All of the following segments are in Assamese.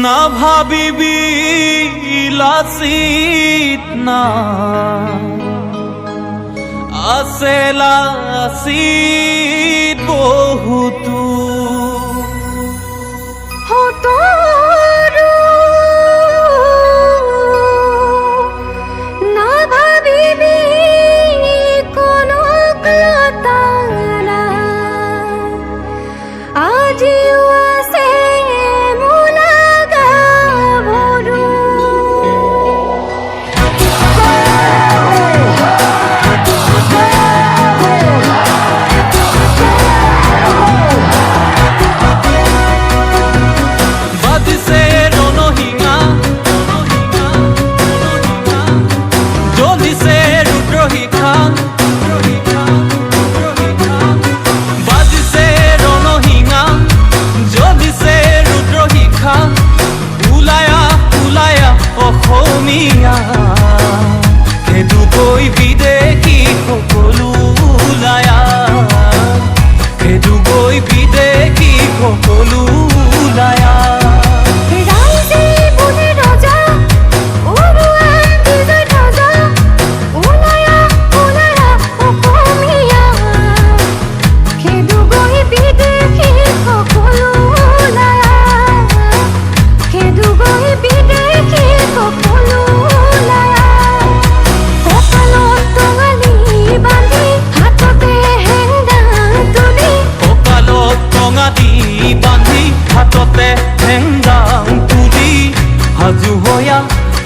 নাভাবিবি লাচিত না আছে লাচিত বহুতো খেদুকৈ বিদেশী সকলো ওলায়া খেদুকৈ বিদেশী সকলো ওলায়া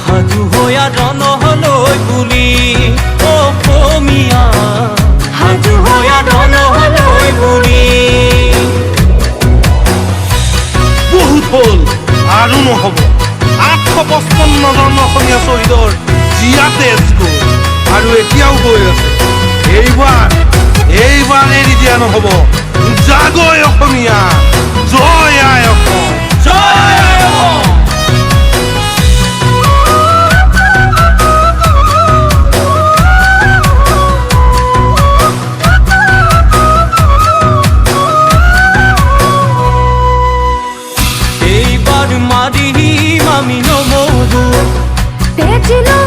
সাজু হয়া ৰণলৈ বুলি অসমীয়া সাজু হয়া ৰণলৈ বুলি বহুত হ'ল আৰু নহ'ব 855 জন অসমীয়া শ্বহীদৰ জীয়া তেজ গ'ল আৰু এতিয়াও গৈ আছে এইবাৰ এৰি দিয়া নহ'ব জাগৈ অসমীয়া জয় আই অসম জয় আই অসম মারিম আমি নমো তেজিলো